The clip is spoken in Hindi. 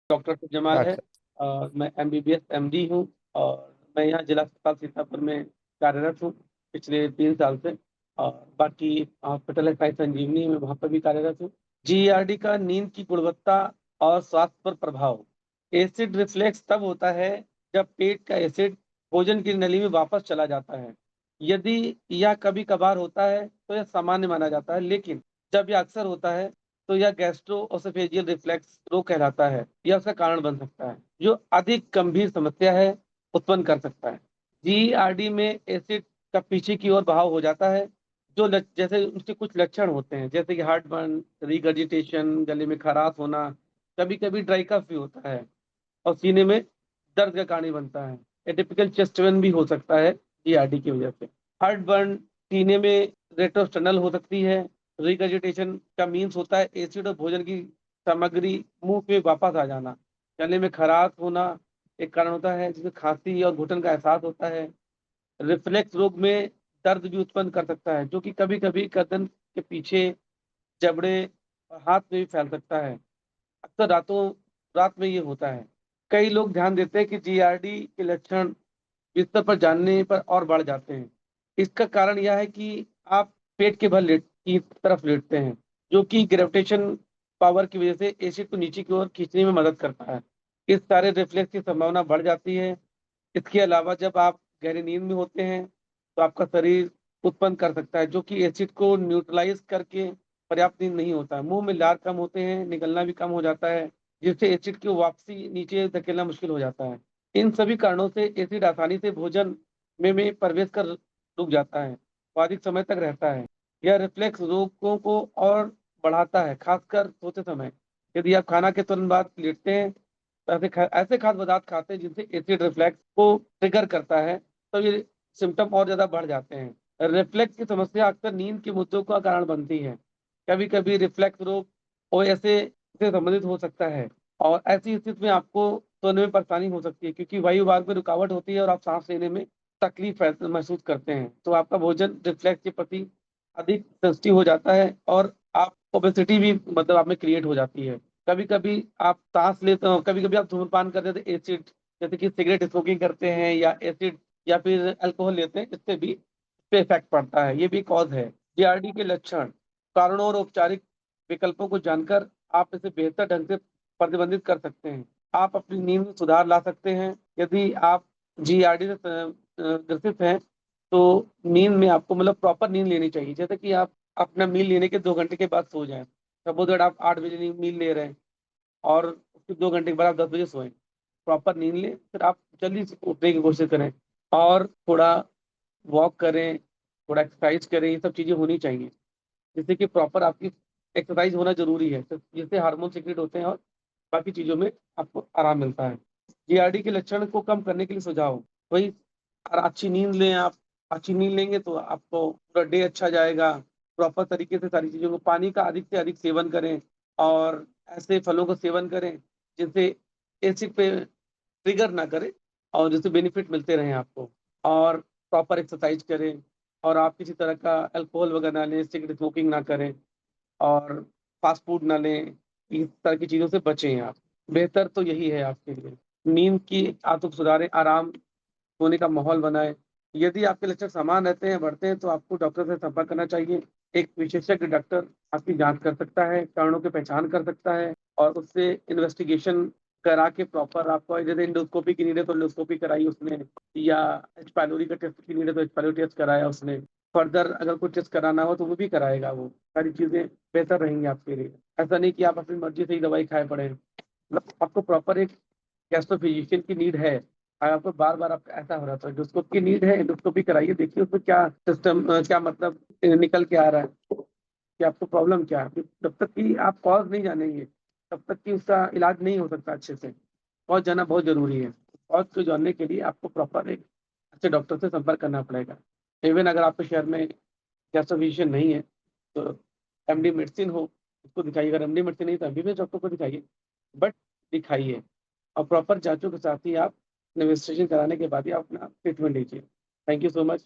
डॉक्टर जमाल है। अच्छा। मैं एमबीबीएस एमडी हूँ और मैं यहाँ जिला अस्पताल सीतापुर में कार्यरत हूँ पिछले 3 साल से। और बाकी हॉस्पिटल है साई संजीवनी में, वहाँ पर भी कार्यरत हूँ। जीईआरडी का नींद की गुणवत्ता और स्वास्थ्य पर प्रभाव। एसिड रिफ्लेक्स तब होता है जब पेट का एसिड भोजन की नली में वापस चला जाता है। यदि यह कभी कभार होता है तो यह सामान्य माना जाता है, लेकिन जब यह अक्सर होता है तो यह गैस्ट्रोओसोफेजियल रिफ्लेक्स रोग कहलाता है। यह उसका कारण बन सकता है जो अधिक गंभीर समस्या है उत्पन्न कर सकता है। जीईआरडी में एसिड का पीछे की ओर बहाव हो जाता है। जैसे उसके कुछ लक्षण होते हैं, जैसे कि हार्ट बर्न, रिगर्जिटेशन, गले में खराश होना, कभी कभी ड्राई कफ भी होता है और सीने में दर्द का कारण बनता है। एटिपिकल चेस्ट पेन भी हो सकता है जीआरडी की वजह से। हार्ट बर्न सीने में रेट्रोस्टर्नल हो सकती है। रिगर्जिटेशन का मीन्स होता है एसिड और भोजन की सामग्री मुंह में वापस आ जाना। गले में खराश होना एक कारण होता है, जिसमें खांसी और घुटन का एहसास होता है। रिफ्लेक्स रोग में दर्द भी उत्पन्न कर सकता है, जो कि कभी कभी गर्दन के पीछे, जबड़े और हाथ में भी फैल सकता है। अक्सर रात में ये होता है। कई लोग ध्यान देते हैं कि जीआरडी के लक्षण बिस्तर पर जानने पर और बढ़ जाते हैं। इसका कारण यह है कि आप पेट के बल लेट की तरफ लेटते हैं, जो कि ग्रेविटेशन पावर की वजह से एसिड को नीचे की ओर खींचने में मदद करता है। इस सारे रिफ्लेक्स की संभावना बढ़ जाती है। इसके अलावा जब आप गहरी नींद में होते हैं तो आपका शरीर उत्पन्न कर सकता है, जो कि एसिड को न्यूट्रलाइज करके पर्याप्त नींद नहीं होता है। मुंह में लार कम होते हैं, निकलना भी कम हो जाता है, जिससे एसिड की वापसी नीचे धकेलना मुश्किल हो जाता है। इन सभी कारणों से एसिड आसानी से भोजन में प्रवेश कर रुक जाता है और अधिक समय तक रहता है। यह रिफ्लेक्स रोगों को और बढ़ाता है, खासकर सोते समय। यदि आप खाना के तुरंत बाद लेटते हैं तो ऐसे खाद्य पदार्थ खाते हैं जिनसे एसिड रिफ्लेक्स को ट्रिगर करता है, तो ये सिम्टम और ज्यादा बढ़ जाते हैं। रिफ्लेक्स की समस्या अक्सर नींद के मुद्दों का कारण बनती है। कभी कभी रिफ्लेक्स रोग ओएसए से संबंधित हो सकता है और ऐसी स्थिति में आपको सोने में परेशानी हो सकती है, क्योंकि वायु मार्ग में रुकावट होती है और आप सांस लेने में तकलीफ महसूस करते हैं। तो आपका भोजन रिफ्लेक्स के प्रति अधिक सेंसिटिव हो जाता है और आप ओबेसिटी भी मतलब आप में क्रिएट हो जाती है। कभी कभी आप सांस लेते हो, कभी कभी आप धूम्रपान करते हैं तो एसिड, जैसे कि सिगरेट स्मोकिंग करते हैं या एसिड या फिर अल्कोहल लेते हैं, इससे भी इस पे इफेक्ट पड़ता है। ये भी कॉज है। जीआरडी के लक्षण, कारणों और औपचारिक विकल्पों को जानकर आप इसे बेहतर ढंग से प्रतिबंधित कर सकते हैं। आप अपनी नींद में सुधार ला सकते हैं। यदि आप जीआरडी से ग्रसित हैं तो नींद में आपको मतलब प्रॉपर नींद लेनी चाहिए। जैसे कि आप अपना मील लेने के 2 घंटे के बाद सो जाएं। सपोज अगर आप 8 बजे मील ले रहे हैं और उसके 2 घंटे के बाद आप 10 बजे सोएं, प्रॉपर नींद लें, फिर आप जल्दी से उठने की कोशिश करें और थोड़ा वॉक करें, थोड़ा एक्सरसाइज करें। ये सब चीज़ें होनी चाहिए, जिससे कि प्रॉपर आपकी एक्सरसाइज होना जरूरी है, तो जिससे हार्मोन सीक्रेट होते हैं और बाकी चीज़ों में आपको आराम मिलता है। जीआरडी के लक्षण को कम करने के लिए सुझाव वही, और अच्छी नींद लें। आप अच्छी नींद लेंगे तो आपको पूरा डे अच्छा जाएगा। प्रॉपर तरीके से सारी चीज़ों को, पानी का अधिक से अधिक सेवन करें और ऐसे फलों का सेवन करें जिनसे एसिड पे ट्रिगर ना करे और जिससे बेनिफिट मिलते रहें आपको। और प्रॉपर एक्सरसाइज करें और आप किसी तरह का अल्कोहल वगैरह ना लें, सिगरेट स्मोकिंग ना करें और फास्ट फूड ना लें। इस तरह की चीज़ों से बचें आप। बेहतर तो यही है आपके लिए। नींद की आदत सुधारें, आराम सोने का माहौल बनाएं। यदि आपके लक्षण समान रहते हैं, बढ़ते हैं, तो आपको डॉक्टर से संपर्क करना चाहिए। एक विशेषज्ञ डॉक्टर आपकी जांच कर सकता है, कारणों की पहचान कर सकता है और उससे इन्वेस्टिगेशन करा के प्रॉपर आपको, जैसे इंडोस्कोपी की नीड है तो इंडोस्कोपी कराई उसने, या एच पाइलोरी का टेस्ट की नीड है तो एच पाइलोरी टेस्ट कराया उसने। फर्दर अगर कोई टेस्ट कराना हो तो वो भी कराएगा। वो सारी चीजें बेहतर रहेंगी आपके लिए। ऐसा नहीं कि आप अपनी मर्जी से ही दवाई खाए पड़े। मतलब आपको प्रॉपर एक गैस्ट्रोफिजिशियन की नीड है। अगर आपको बार बार आपका ऐसा हो रहा है तो एंडोस्कोप की नीड है, एंडोस्कोपी कराइए, देखिए उसमें क्या सिस्टम, क्या मतलब निकल के आ रहा है कि आपको प्रॉब्लम क्या है। जब तक कि आप कॉज नहीं जानेंगे तब तक कि उसका इलाज नहीं हो सकता अच्छे से। कॉज जाना बहुत जरूरी है। कॉज को जानने के लिए आपको प्रॉपर एक अच्छे डॉक्टर से संपर्क करना पड़ेगा। इवन अगर आपके शहर में गैस्ट्रोफिजिशियन नहीं है तो एमडी मेडिसिन हो उसको दिखाइए। अगर एमडी मेडिसिन नहीं तो एमबीबीएस डॉक्टर को दिखाइए, बट दिखाइए। और प्रॉपर जांचों के साथ ही आप इन्वेस्टिगेशन कराने के बाद ही आप अपना ट्रीटमेंट लीजिए। Thank you so much.